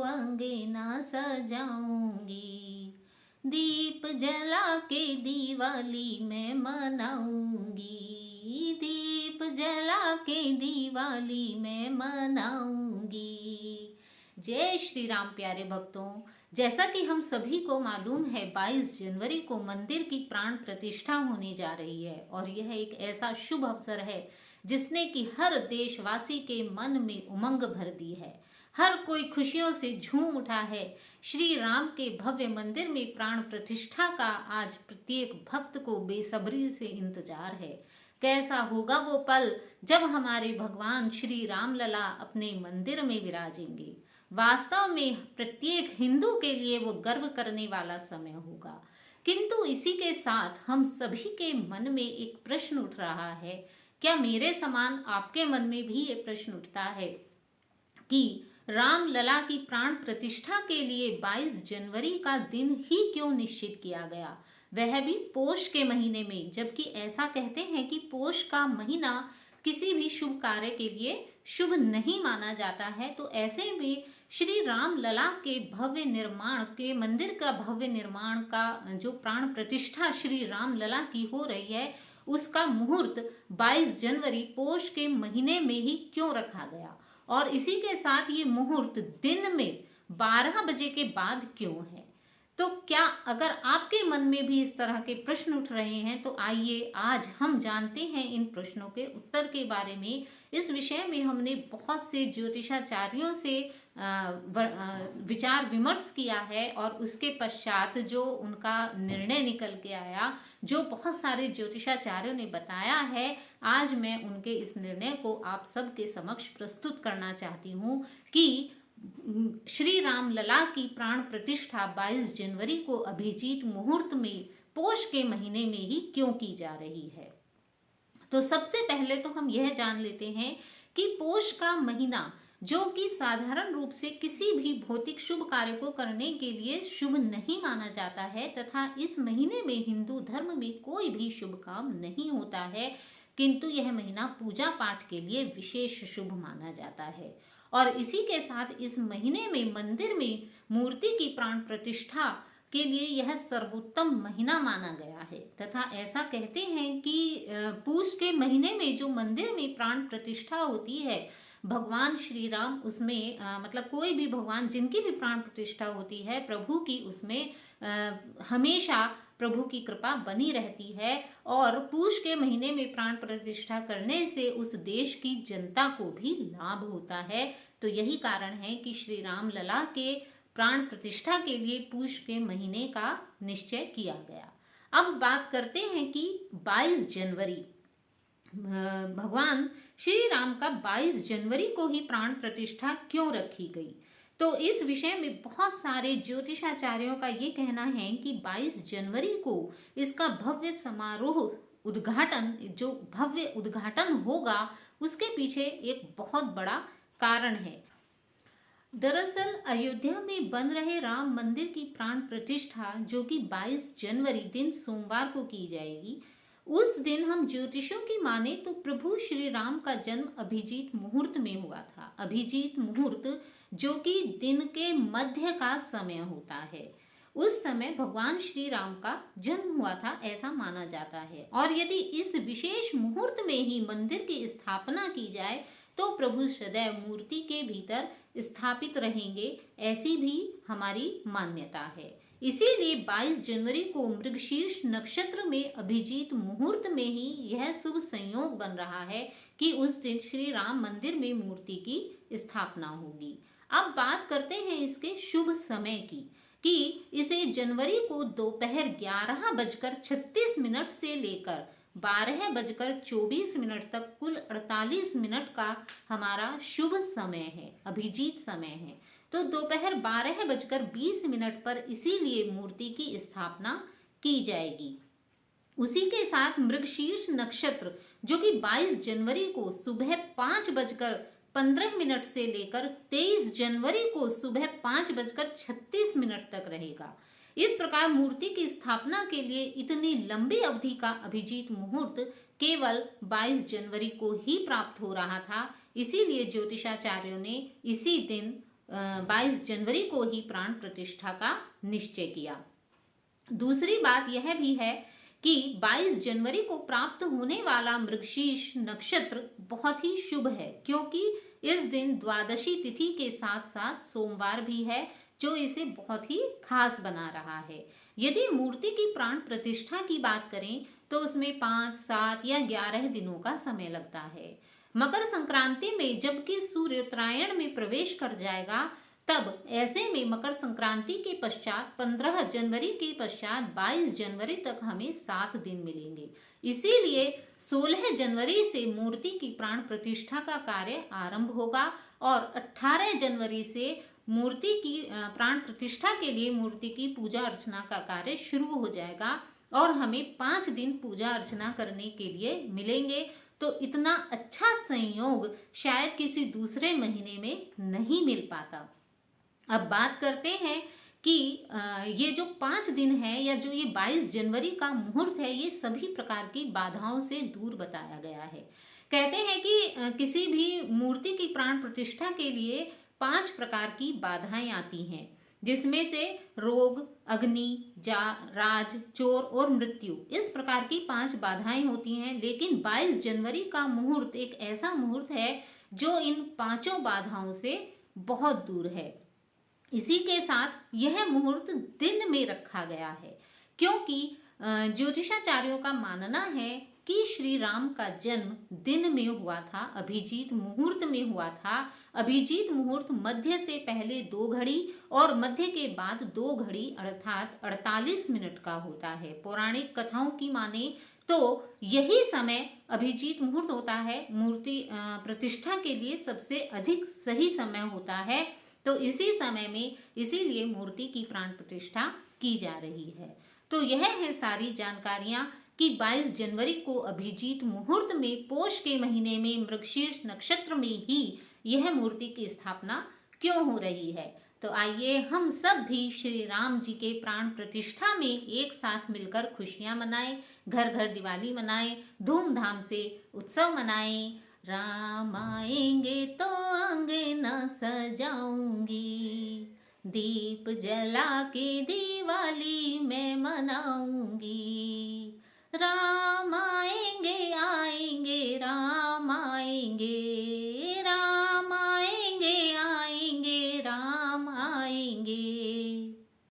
अंगना सजाऊंगी, दीप जला के दिवाली मैं मनाऊंगी, दीप जला के दिवाली मैं मनाऊंगी। जय श्री राम। प्यारे भक्तों, जैसा कि हम सभी को मालूम है 22 जनवरी को मंदिर की प्राण प्रतिष्ठा होने जा रही है और यह एक ऐसा शुभ अवसर है जिसने कि हर देशवासी के मन में उमंग भर दी है। हर कोई खुशियों से झूम उठा है। श्री राम के भव्य मंदिर में प्राण प्रतिष्ठा का आज प्रत्येक भक्त को बेसब्री से इंतजार है। कैसा होगा वो पल जब हमारे भगवान श्री राम लला अपने मंदिर में विराजेंगे। वास्तव में प्रत्येक हिंदू के लिए वो गर्व करने वाला समय होगा। किंतु इसी के साथ हम सभी के मन में एक प्रश्न उठ रहा है। क्या मेरे समान आपके मन में भी ये प्रश्न उठता है कि राम लला की प्राण प्रतिष्ठा के लिए 22 जनवरी का दिन ही क्यों निश्चित किया गया, वह भी पोष के महीने में, जबकि ऐसा कहते हैं कि पोष का महीना किसी भी शुभ कार्य के लिए शुभ नहीं माना जाता है। तो ऐसे में श्री राम लला के भव्य निर्माण के मंदिर का भव्य निर्माण का जो प्राण प्रतिष्ठा श्री राम लला की हो रही है उसका मुहूर्त 22 जनवरी पोष के महीने में ही क्यों रखा गया और इसी के साथ ये मुहूर्त दिन में 12 बजे के बाद क्यों है। तो क्या अगर आपके मन में भी इस तरह के प्रश्न उठ रहे हैं तो आइए आज हम जानते हैं इन प्रश्नों के उत्तर के बारे में। इस विषय में हमने बहुत से ज्योतिषाचार्यों से विचार विमर्श किया है और उसके पश्चात जो उनका निर्णय निकल के आया, जो बहुत सारे ज्योतिषाचार्यों ने बताया है, आज मैं उनके इस निर्णय को आप सबके समक्ष प्रस्तुत करना चाहती हूँ कि श्री राम लला की प्राण प्रतिष्ठा 22 जनवरी को अभिजीत मुहूर्त में पोष के महीने में ही क्यों की जा रही है। तो सबसे पहले तो हम यह जान लेते हैं कि पोष का महीना जो कि साधारण रूप से किसी भी भौतिक शुभ कार्य को करने के लिए शुभ नहीं माना जाता है तथा इस महीने में हिंदू धर्म में कोई भी शुभ काम नहीं होता है, किंतु यह महीना पूजा पाठ के लिए विशेष शुभ माना जाता है। और इसी के साथ इस महीने में मंदिर में मूर्ति की प्राण प्रतिष्ठा के लिए यह सर्वोत्तम महीना माना गया है तथा ऐसा कहते हैं कि पूष के महीने में जो मंदिर में प्राण प्रतिष्ठा होती है भगवान श्री राम उसमें मतलब कोई भी भगवान जिनकी भी प्राण प्रतिष्ठा होती है प्रभु की उसमें हमेशा प्रभु की कृपा बनी रहती है और पूष के महीने में प्राण प्रतिष्ठा करने से उस देश की जनता को भी लाभ होता है। तो यही कारण है कि श्री राम लला के प्राण प्रतिष्ठा के लिए पूष के महीने का निश्चय किया गया। अब बात करते हैं कि 22 जनवरी भगवान श्री राम का 22 जनवरी को ही प्राण प्रतिष्ठा क्यों रखी गई। तो इस विषय में बहुत सारे ज्योतिषाचार्यों का ये कहना है कि 22 जनवरी को इसका भव्य समारोह उद्घाटन जो भव्य उद्घाटन होगा उसके पीछे एक बहुत बड़ा कारण है। दरअसल अयोध्या में बन रहे राम मंदिर की प्राण प्रतिष्ठा जो कि 22 जनवरी दिन सोमवार को की जाएगी, उस दिन हम ज्योतिषों की माने तो प्रभु श्री राम का जन्म अभिजीत मुहूर्त में हुआ था। अभिजीत मुहूर्त जो कि दिन के मध्य का समय होता है, उस समय भगवान श्री राम का जन्म हुआ था ऐसा माना जाता है। और यदि इस विशेष मुहूर्त में ही मंदिर की स्थापना की जाए तो प्रभु सदैव मूर्ति के भीतर स्थापित रहेंगे, ऐसी भी हमारी मान्यता है। इसीलिए 22 जनवरी को मृगशीर्ष नक्षत्र में अभिजीत मुहूर्त में ही यह शुभ संयोग बन रहा है कि उस दिन श्री राम मंदिर में मूर्ति की स्थापना होगी। अब बात करते हैं इसके शुभ समय की कि इसे जनवरी को दोपहर 11:36 से लेकर 12:24 तक कुल 48 मिनट का हमारा शुभ समय है, अभिजीत समय है। तो दोपहर 12:20 पर इसीलिए मूर्ति की स्थापना की जाएगी। उसी के साथ मृगशीर्ष नक्षत्र जो कि 22 जनवरी को सुबह 5:15 से लेकर 23 जनवरी को सुबह 5:36 तक रहेगा। इस प्रकार मूर्ति की स्थापना के लिए इतनी लंबी अवधि का अभिजीत मुहूर्त केवल 22 जनवरी को ही प्राप्त हो रहा था। इसीलिए ज्योतिषाचार्यों ने इसी दिन 22 जनवरी को ही प्राण प्रतिष्ठा का निश्चय किया। दूसरी बात यह भी है कि 22 जनवरी को प्राप्त होने वाला मृगशीर्ष नक्षत्र बहुत ही शुभ है, क्योंकि इस दिन द्वादशी तिथि के साथ साथ सोमवार भी है, जो इसे बहुत ही खास बना रहा है। यदि मूर्ति की प्राण प्रतिष्ठा की बात करें तो उसमें 5, 7 या 11 दिनों का समय लगता है। मकर संक्रांति में जबकि सूर्य उत्तरायण में प्रवेश कर जाएगा, तब ऐसे में मकर संक्रांति के पश्चात 15 जनवरी के पश्चात 22 जनवरी तक हमें 7 दिन मिलेंगे। इसीलिए 16 जनवरी से मूर्ति की प्राण प्रतिष्ठा का कार्य आरंभ होगा और 18 जनवरी से मूर्ति की प्राण प्रतिष्ठा के लिए मूर्ति की पूजा अर्चना का कार्य शुरू हो जाएगा और हमें 5 दिन पूजा अर्चना करने के लिए मिलेंगे। तो इतना अच्छा संयोग शायद किसी दूसरे महीने में नहीं मिल पाता। अब बात करते हैं कि ये जो 5 दिन है या जो ये 22 जनवरी का मुहूर्त है, ये सभी प्रकार की बाधाओं से दूर बताया गया है। कहते हैं कि किसी भी मूर्ति की प्राण प्रतिष्ठा के लिए 5 प्रकार की बाधाएं आती हैं, जिसमें से रोग, अग्नि, राज, चोर और मृत्यु, इस प्रकार की 5 बाधाएं होती हैं। लेकिन 22 जनवरी का मुहूर्त एक ऐसा मुहूर्त है जो इन 5 बाधाओं से बहुत दूर है। इसी के साथ यह मुहूर्त दिन में रखा गया है, क्योंकि ज्योतिषाचार्यों का मानना है कि श्री राम का जन्म दिन में हुआ था, अभिजीत मुहूर्त में हुआ था। अभिजीत मुहूर्त मध्य से पहले 2 घड़ी और मध्य के बाद 2 घड़ी अर्थात 48 मिनट का होता है। पौराणिक कथाओं की माने तो यही समय अभिजीत मुहूर्त होता है, मूर्ति प्रतिष्ठा के लिए सबसे अधिक सही समय होता है। तो इसी समय में इसीलिए मूर्ति की प्राण प्रतिष्ठा की जा रही है। तो यह है सारी जानकारियां कि 22 जनवरी को अभिजीत मुहूर्त में पोष के महीने में मृगशीर्ष नक्षत्र में ही यह मूर्ति की स्थापना क्यों हो रही है। तो आइए हम सब भी श्री राम जी के प्राण प्रतिष्ठा में एक साथ मिलकर खुशियां मनाएं, घर घर दिवाली मनाएं, धूमधाम से उत्सव मनाएं। राम आएंगे तो अंगना सजाऊंगी, दीप जला के दिवाली मैं मनाऊंगी। राम